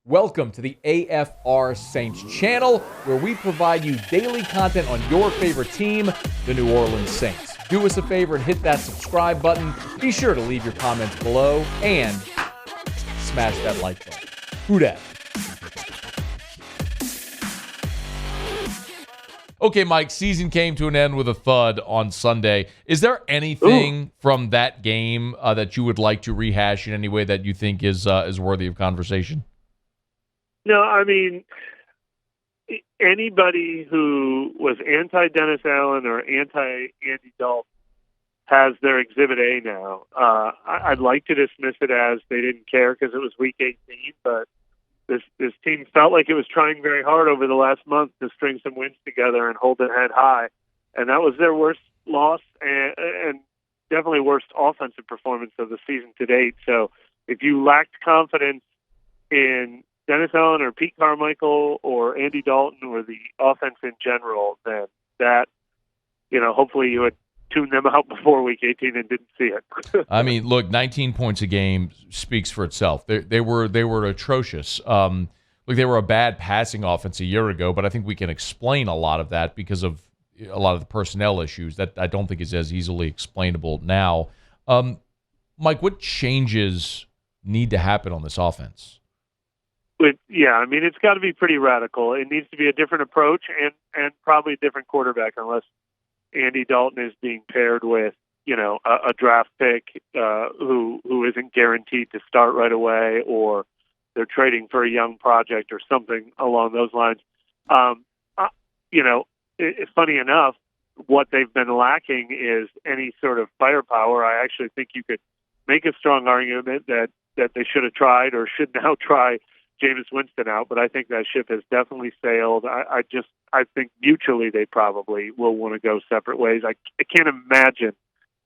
Welcome to the AFR Saints channel, where we provide you daily content on your favorite team, the New Orleans Saints. Do us a favor and hit that subscribe button. Be sure to leave your comments below and smash that like button. Who dat? Okay, Mike, season came to an end with a thud on Sunday. Is there anything from that game that you would like to rehash in any way that you think is worthy of conversation? No, I mean, anybody who was anti-Dennis Allen or anti-Andy Dalton has their Exhibit A now. I'd like to dismiss it as they didn't care because it was Week 18, but this team felt like it was trying very hard over the last month to string some wins together and hold their head high, and that was their worst loss and definitely worst offensive performance of the season to date. So if you lacked confidence in Dennis Allen or Pete Carmichael or Andy Dalton or the offense in general, then that, hopefully you had tuned them out before Week 18 and didn't see it. I mean, look, 19 points a game speaks for itself. They were atrocious. They were a bad passing offense a year ago, but I think we can explain a lot of that because of a lot of the personnel issues that I don't think is as easily explainable now. Mike, what changes need to happen on this offense? It's got to be pretty radical. It needs to be a different approach and probably a different quarterback, unless Andy Dalton is being paired with, a draft pick who isn't guaranteed to start right away, or they're trading for a young project or something along those lines. It's funny enough, what they've been lacking is any sort of firepower. I actually think you could make a strong argument that they should have tried or should now try Jameis Winston out, but I think that ship has definitely sailed. I think mutually they probably will want to go separate ways. I can't imagine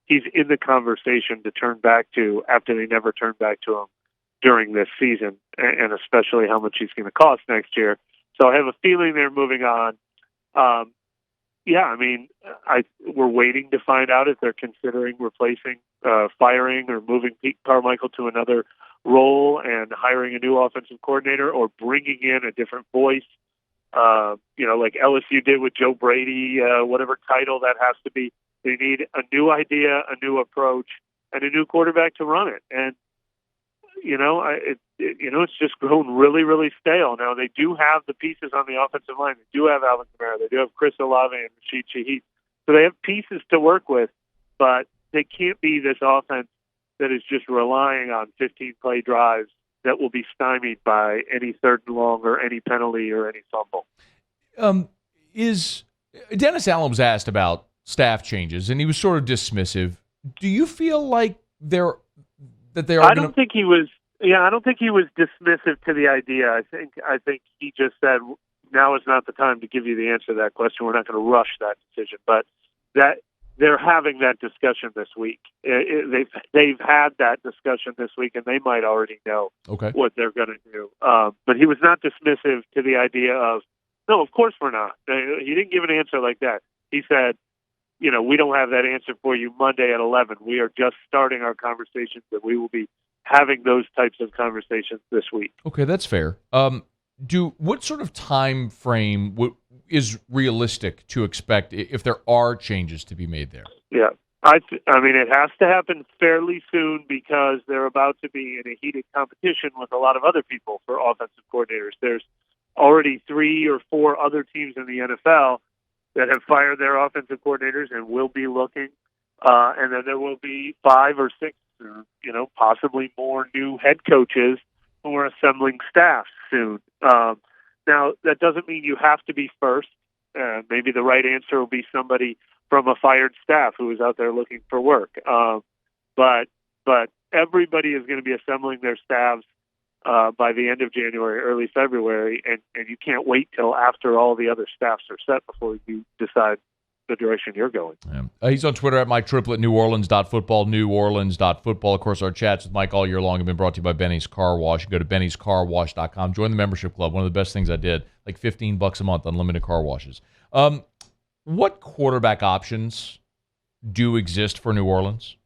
he's in the conversation to turn back to after they never turned back to him during this season, and especially how much he's going to cost next year. So I have a feeling they're moving on. We're waiting to find out if they're considering replacing, firing, or moving Pete Carmichael to another role and hiring a new offensive coordinator, or bringing in a different voice, like LSU did with Joe Brady, whatever title that has to be. They need a new idea, a new approach, and a new quarterback to run it. And it's just grown really, really stale. Now they do have the pieces on the offensive line. They do have Alvin Kamara. They do have Chris Olave and Rashid Shaheed. So they have pieces to work with, but they can't be this offense that is just relying on 15-play drives that will be stymied by any third and long or any penalty or any fumble. Dennis Allen was asked about staff changes, and he was sort of dismissive. Do you feel like they are? I don't think he was dismissive to the idea. I think he just said, now is not the time to give you the answer to that question. We're not going to rush that decision, but that they're having that discussion this week. They've had that discussion this week, and they might already know what they're going to do. But he was not dismissive to the idea of, no, of course we're not. He didn't give an answer like that. He said, we don't have that answer for you Monday at 11. We are just starting our conversations, and we will be having those types of conversations this week. Okay, that's fair. What sort of time frame is realistic to expect if there are changes to be made there? Yeah, it has to happen fairly soon because they're about to be in a heated competition with a lot of other people for offensive coordinators. There's already 3 or 4 other teams in the NFL that have fired their offensive coordinators and will be looking, and then there will be 5 or 6, or possibly more new head coaches who are assembling staff soon. Now, that doesn't mean you have to be first. Maybe the right answer will be somebody from a fired staff who is out there looking for work. But everybody is going to be assembling their staffs by the end of January, early February, and you can't wait till after all the other staffs are set before you decide the direction you're going. Yeah. He's on Twitter at Mike Triplett, neworleans.football, neworleans.football. Of course, our chats with Mike all year long have been brought to you by Benny's Car Wash. Go to bennyscarwash.com. Join the membership club. One of the best things I did, like $15 a month, unlimited car washes. What quarterback options do exist for New Orleans?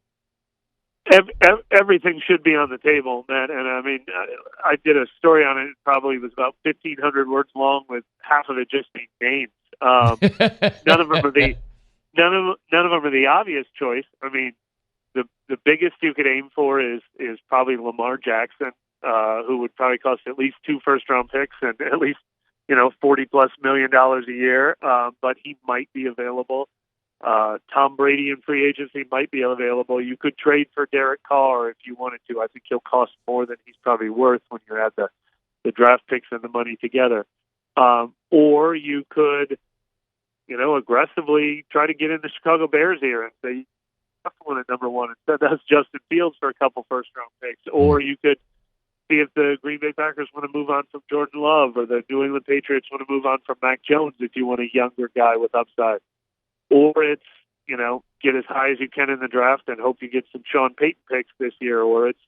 Everything should be on the table, man. And I mean, I did a story on it. It probably was about 1,500 words long, with half of it just being names. None of them are the obvious choice. I mean, the biggest you could aim for is probably Lamar Jackson, who would probably cost at least 2 first-round picks and at least $40+ million a year. But he might be available. Tom Brady in free agency might be available. You could trade for Derek Carr if you wanted to. I think he'll cost more than he's probably worth when you add the draft picks and the money together. Or you could, aggressively try to get in the Chicago Bears here and say, you have to win at number one. Instead, that's Justin Fields for a couple first-round picks. Or you could see if the Green Bay Packers want to move on from Jordan Love, or the New England Patriots want to move on from Mac Jones if you want a younger guy with upside. Or it's, get as high as you can in the draft and hope you get some Sean Payton picks this year. Or it's,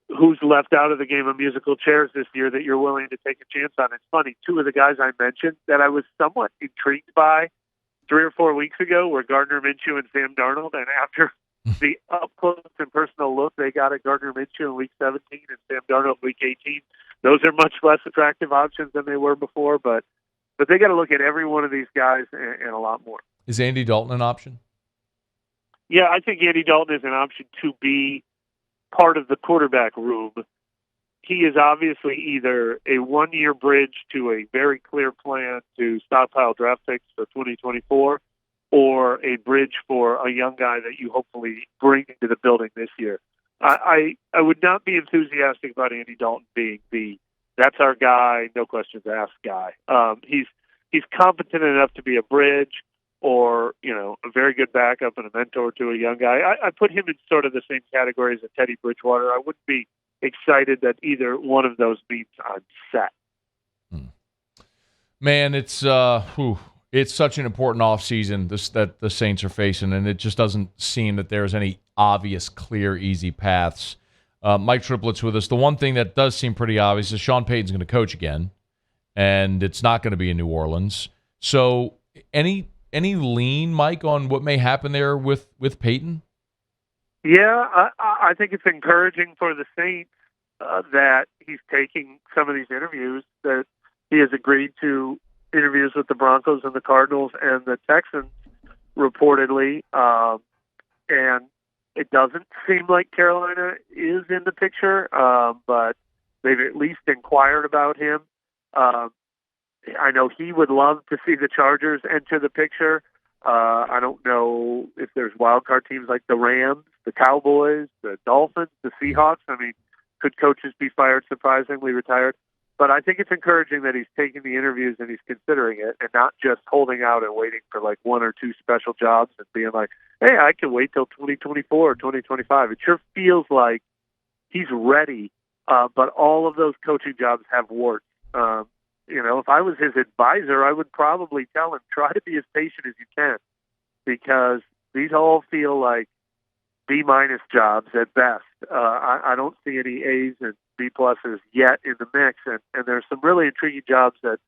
who's left out of the game of musical chairs this year that you're willing to take a chance on. It's funny, 2 of the guys I mentioned that I was somewhat intrigued by 3 or 4 weeks ago were Gardner Minshew and Sam Darnold. And after the up-close and personal look they got at Gardner Minshew in Week 17 and Sam Darnold Week 18, those are much less attractive options than they were before. But they got to look at every one of these guys and a lot more. Is Andy Dalton an option? Yeah, I think Andy Dalton is an option to be part of the quarterback room. He is obviously either a one-year bridge to a very clear plan to stockpile draft picks for 2024, or a bridge for a young guy that you hopefully bring into the building this year. I would not be enthusiastic about Andy Dalton being that's our guy, no questions asked guy. He's competent enough to be a bridge, or a very good backup and a mentor to a young guy. I put him in sort of the same category as a Teddy Bridgewater. I wouldn't be excited that either one of those means I'm set. Man, it's such an important offseason that the Saints are facing, and it just doesn't seem that there's any obvious, clear, easy paths. Mike Triplett's with us. The one thing that does seem pretty obvious is Sean Payton's going to coach again, and it's not going to be in New Orleans. So any lean, Mike, on what may happen there with Payton? Yeah, I think it's encouraging for the Saints that he's taking some of these interviews, that he has agreed to interviews with the Broncos and the Cardinals and the Texans, reportedly. And it doesn't seem like Carolina is in the picture, but they've at least inquired about him. I know he would love to see the Chargers enter the picture. I don't know if there's wildcard teams like the Rams, the Cowboys, the Dolphins, the Seahawks. I mean, could coaches be fired, surprisingly retired? But I think it's encouraging that he's taking the interviews and he's considering it, and not just holding out and waiting for like 1 or 2 special jobs and being like, hey, I can wait till 2024 or 2025. It sure feels like he's ready, but all of those coaching jobs have warts. If I was his advisor, I would probably tell him, try to be as patient as you can, because these all feel like B- jobs at best. I don't see any A's and B+ yet in the mix, and there's some really intriguing jobs that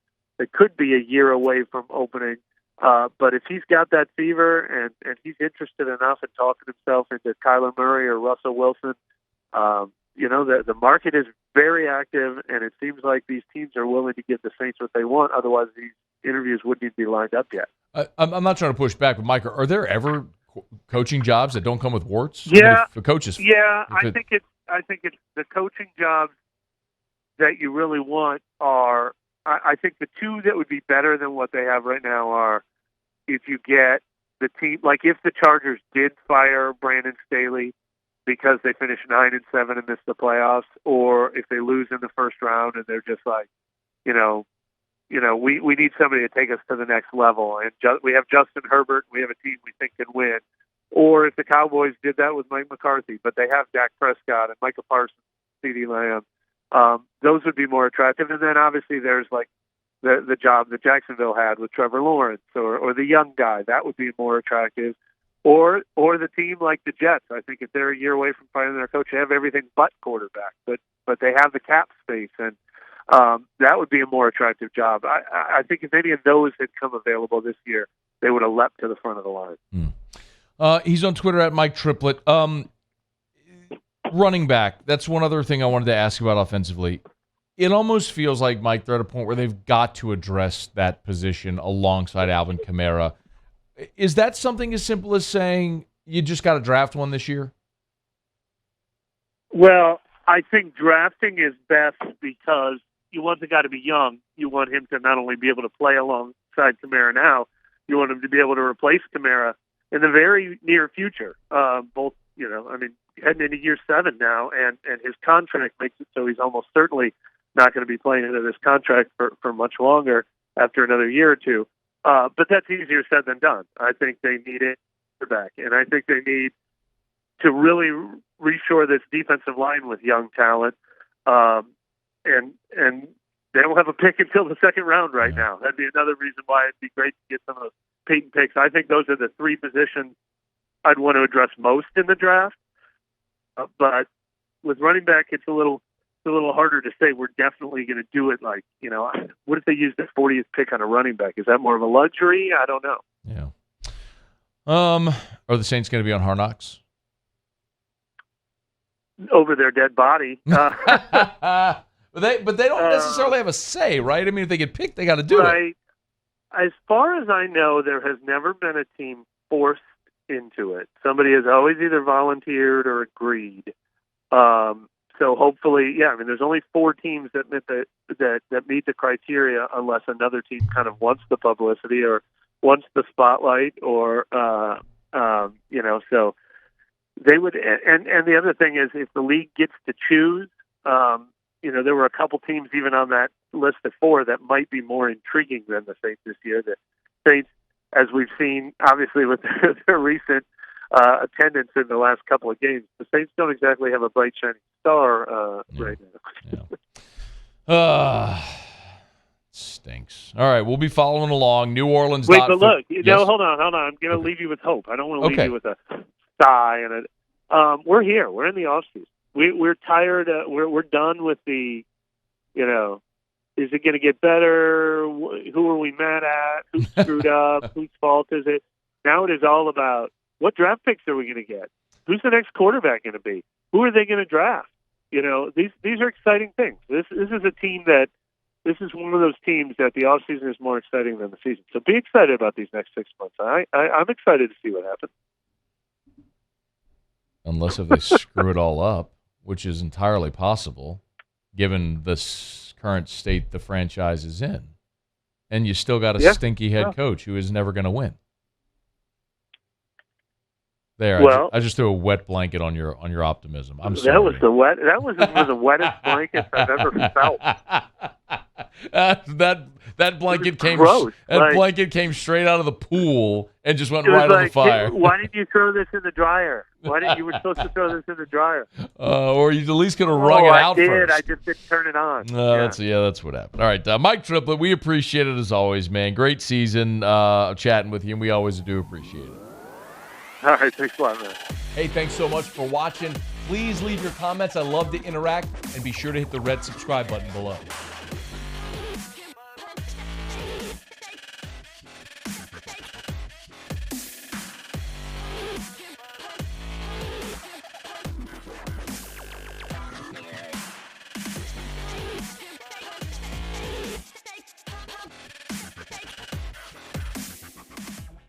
could be a year away from opening. But if he's got that fever and he's interested enough in talking himself into Kyler Murray or Russell Wilson, the market is very active, and it seems like these teams are willing to give the Saints what they want. Otherwise, these interviews wouldn't even be lined up yet. I'm not trying to push back, but Mike, are there ever coaching jobs that don't come with warts? Yeah, I mean, if the coaches. Yeah, I think it's the coaching jobs that you really want are. I think the 2 that would be better than what they have right now are if you get the team, like if the Chargers did fire Brandon Staley because they finish 9-7 and miss the playoffs, or if they lose in the first round and they're just like, we need somebody to take us to the next level, and we have Justin Herbert, we have a team we think can win. Or if the Cowboys did that with Mike McCarthy, but they have Dak Prescott and Micah Parsons, CeeDee Lamb, those would be more attractive. And then obviously there's like the job that Jacksonville had with Trevor Lawrence, or the young guy, that would be more attractive. Or the team like the Jets. I think if they're a year away from finding their coach, they have everything but quarterback, but they have the cap space, and that would be a more attractive job. I think if any of those had come available this year, they would have leapt to the front of the line. He's on Twitter at Mike Triplett. Running back, that's one other thing I wanted to ask about offensively. It almost feels like, Mike, they're at a point where they've got to address that position alongside Alvin Kamara. Is that something as simple as saying you just got to draft one this year? Well, I think drafting is best because you want the guy to be young. You want him to not only be able to play alongside Kamara now, you want him to be able to replace Kamara in the very near future. Both, heading into year 7 now, and his contract makes it so he's almost certainly not going to be playing into this contract for much longer after another year or two. But that's easier said than done. I think they need it back, and I think they need to really reshore this defensive line with young talent. And they don't have a pick until the second round right now. That'd be another reason why it'd be great to get some of those Payton picks. I think those are the 3 positions I'd want to address most in the draft. But with running back, it's a little harder to say we're definitely going to do it. Like, what if they use the 40th pick on a running back? Is that more of a luxury? I don't know. Yeah. Are the Saints going to be on Hard Knocks? Over their dead body. But they don't necessarily have a say, right? I mean, if they get picked, they got to do it. As far as I know, there has never been a team forced into it. Somebody has always either volunteered or agreed. So hopefully, there's only 4 teams that meet the criteria, unless another team kind of wants the publicity or wants the spotlight, or so they would. And the other thing is, if the league gets to choose, there were a couple teams even on that list of 4 that might be more intriguing than the Saints this year. The Saints, as we've seen, obviously with their recent attendance in the last couple of games, the Saints don't exactly have a bright shining star right now. Stinks. All right, we'll be following along. New Orleans. Wait, but look, hold on. I'm going to leave you with hope. I don't want to leave you with a sigh and we're here. We're in the offseason. We're tired. We're done with the, is it going to get better? Who are we mad at? Who screwed up? Whose fault is it? Now it is all about what draft picks are we going to get? Who's the next quarterback going to be? Who are they going to draft? These are exciting things. This is a team this is one of those teams that the offseason is more exciting than the season. So be excited about these next 6 months. I'm excited to see what happens. Unless if they screw it all up, which is entirely possible, given the current state the franchise is in. And you still got a stinky head coach who is never going to win. There, I just threw a wet blanket on your optimism. I'm sorry. That was one of the wettest blankets I've ever felt. That blanket came gross. Blanket came straight out of the pool and just went right on the fire. Why didn't you throw this in the dryer? You were supposed to throw this in the dryer? Or you at least could have wrung it out first. I just didn't turn it on. That's what happened. All right, Mike Triplett, we appreciate it as always, man. Great season chatting with you, and we always do appreciate it. All right, thanks a lot, man. Hey, thanks so much for watching. Please leave your comments. I love to interact, and be sure to hit the red subscribe button below.